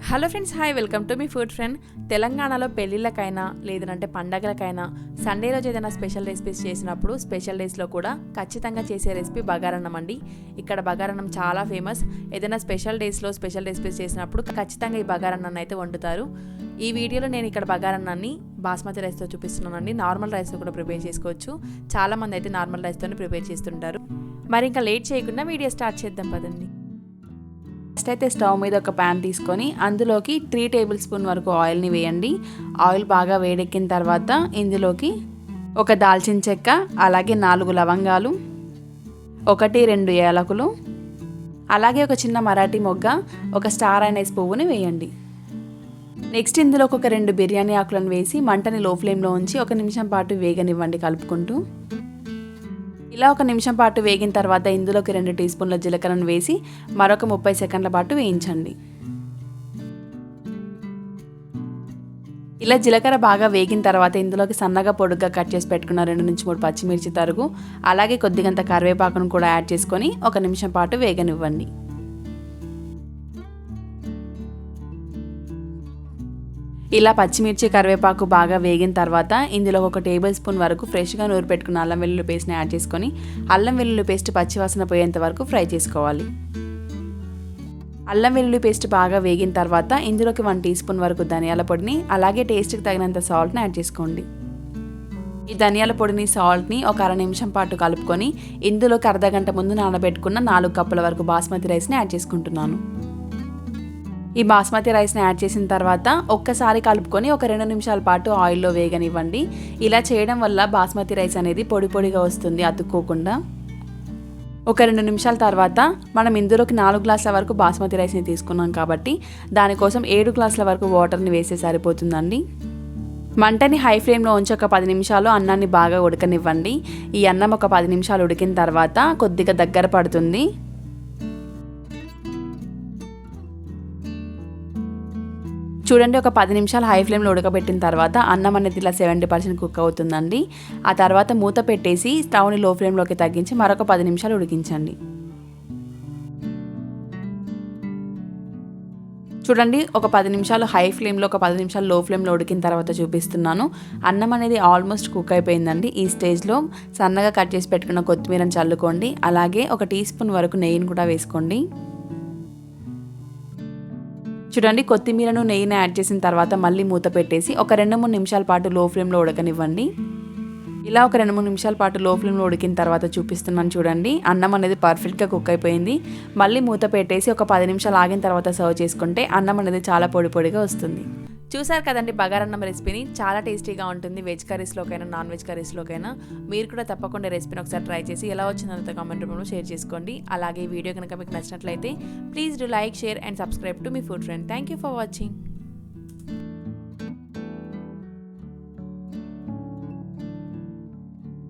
Hello friends, hi, welcome to me food friend. తెలంగాణలో పెళ్ళిళ్ళకైనా లేదంటే పండగలకైనా Sunday రోజు ఏదైనా స్పెషల్ రెసిపీస్ చేసినప్పుడు స్పెషల్ డేస్లో కూడా ఖచ్చితంగా చేసే రెసిపీ బగారన్నం అండి. ఇక్కడ బగారన్నం చాలా ఫేమస్. ఏదైనా స్పెషల్ డేస్లో స్పెషల్ రెసిపీస్ చేసినప్పుడు ఖచ్చితంగా ఈ బగారన్నాన్ని అయితే వండుతారు. ఈ వీడియోలో నేను ఇక్కడ బగారన్నాన్ని బాస్మతి రైస్తో చూపిస్తున్నానండి. నార్మల్ రైస్తో కూడా ప్రిపేర్ చేసుకోవచ్చు. చాలామంది అయితే నార్మల్ రైస్తోనే ప్రిపేర్ చేస్తుంటారు. మరి ఇంకా లేట్ చేయకుండా వీడియో స్టార్ట్ చేద్దాం పదండి. ఫస్ట్ అయితే స్టవ్ మీద ఒక ప్యాన్ తీసుకొని అందులోకి 3 టేబుల్ స్పూన్ వరకు ఆయిల్ని వేయండి. ఆయిల్ బాగా వేడెక్కిన తర్వాత ఇందులోకి ఒక దాల్చిన చెక్క, అలాగే 4 లవంగాలు, 1-2 యాలకులు, అలాగే ఒక చిన్న మరాఠీ మొగ్గ, ఒక స్టార్ అనైస్ పువ్వుని వేయండి. నెక్స్ట్ ఇందులోకి ఒక 2 బిర్యానీ ఆకులను వేసి మంటని లో ఫ్లేమ్లో ఉంచి 1 నిమిషం పాటు వేగనివ్వండి కలుపుకుంటూ. ఇలా 1 నిమిషం పాటు వేగిన తర్వాత ఇందులోకి 2 టీ స్పూన్ల జీలకర్రను వేసి మరొక 30 సెకండ్ల పాటు వేయించండి. ఇలా జీలకర్ర బాగా వేగిన తర్వాత ఇందులోకి సన్నగా పొడుగ్గా కట్ చేసి పెట్టుకున్న 2-3 పచ్చిమిర్చి తరుగు, అలాగే కొద్దిగంత కరివేపాకును కూడా యాడ్ చేసుకొని 1 నిమిషం పాటు వేగనివ్వండి. ఇలా పచ్చిమిర్చి కరివేపాకు బాగా వేగిన తర్వాత ఇందులో 1 టేబుల్ స్పూన్ వరకు ఫ్రెష్గా నూరు పెట్టుకున్న అల్లం వెల్లుల్లి పేస్ట్ని యాడ్ చేసుకొని అల్లం వెల్లుల్లి పేస్ట్ పచ్చివాసన పోయేంత వరకు ఫ్రై చేసుకోవాలి. అల్లం వెల్లుల్లి పేస్ట్ బాగా వేగిన తర్వాత ఇందులోకి 1 టీ స్పూన్ వరకు ధనియాల పొడిని, అలాగే టేస్ట్కి తగినంత సాల్ట్ని యాడ్ చేసుకోండి. ఈ ధనియాల పొడిని, సాల్ట్ని ఒక 1/2 నిమిషం పాటు కలుపుకొని ఇందులోకి అర్ధగంట ముందు నానబెట్టుకున్న 4 కప్పుల వరకు బాస్మతి రైస్ని యాడ్ చేసుకుంటున్నాను. ఈ బాస్మతి రైస్ని యాడ్ చేసిన తర్వాత ఒక్కసారి కలుపుకొని ఒక 2 నిమిషాల పాటు ఆయిల్లో వేగనివ్వండి. ఇలా చేయడం వల్ల బాస్మతి రైస్ అనేది పొడి పొడిగా వస్తుంది, అతుక్కోకుండా. ఒక 2 నిమిషాల తర్వాత మనం ఇందులోకి 4 గ్లాసుల వరకు బాస్మతి రైస్ని తీసుకున్నాం కాబట్టి దానికోసం 7 గ్లాసుల వరకు వాటర్ని వేస్తే సరిపోతుందండి. మంటని హై ఫ్లేమ్లో ఉంచి ఒక 10 నిమిషాలు అన్నాన్ని బాగా ఉడకనివ్వండి. ఈ అన్నం ఒక 10 నిమిషాలు ఉడికిన తర్వాత కొద్దిగా దగ్గర పడుతుంది. చూడండి, ఒక 10 నిమిషాలు హై ఫ్లేమ్లో ఉడకబెట్టిన తర్వాత అన్నం అనేది ఇలా 70% కుక్ అవుతుందండి. ఆ తర్వాత మూత పెట్టేసి స్టవ్ని లో ఫ్లేమ్లోకి తగ్గించి మరొక 10 నిమిషాలు ఉడికించండి. చూడండి, ఒక 10 నిమిషాలు హై ఫ్లేమ్లో, ఒక 10 నిమిషాలు లో ఫ్లేమ్లో ఉడికిన తర్వాత చూపిస్తున్నాను. అన్నం అనేది ఆల్మోస్ట్ కుక్ అయిపోయిందండి. ఈ స్టేజ్లో సన్నగా కట్ చేసి పెట్టుకున్న కొత్తిమీరని చల్లుకోండి. అలాగే 1 టీ స్పూన్ వరకు నెయ్యిని కూడా వేసుకోండి. చూడండి, కొత్తిమీరను నెయ్యిని యాడ్ చేసిన తర్వాత మళ్ళీ మూత పెట్టేసి ఒక 2-3 నిమిషాల పాటు లో ఫ్లేమ్లో ఉడకనివ్వండి. ఇలా ఒక 2-3 నిమిషాల పాటు లో ఫ్లేమ్లో ఉడికిన తర్వాత చూపిస్తున్నాను. చూడండి, అన్నం అనేది పర్ఫెక్ట్గా కుక్ అయిపోయింది. మళ్ళీ మూత పెట్టేసి ఒక 10 నిమిషాలు ఆగిన తర్వాత సర్వ్ చేసుకుంటే అన్నం అనేది చాలా పొడి పొడిగా వస్తుంది. చూసారు కదండి బగారన్నం రెసిపీని. చాలా టేస్టీగా ఉంటుంది. వెజ్ కర్రీస్లోకైనా నాన్ వెజ్ కర్రీస్లోకైనా మీరు కూడా తప్పకుండా రెసిపీని ఒకసారి ట్రై చేసి ఎలా వచ్చిందో కామెంట్ రూపంలో షేర్ చేసుకోండి. అలాగే ఈ వీడియో కనుక మీకు నచ్చినట్లయితే please do like, share and subscribe to me food friend. Thank you for watching.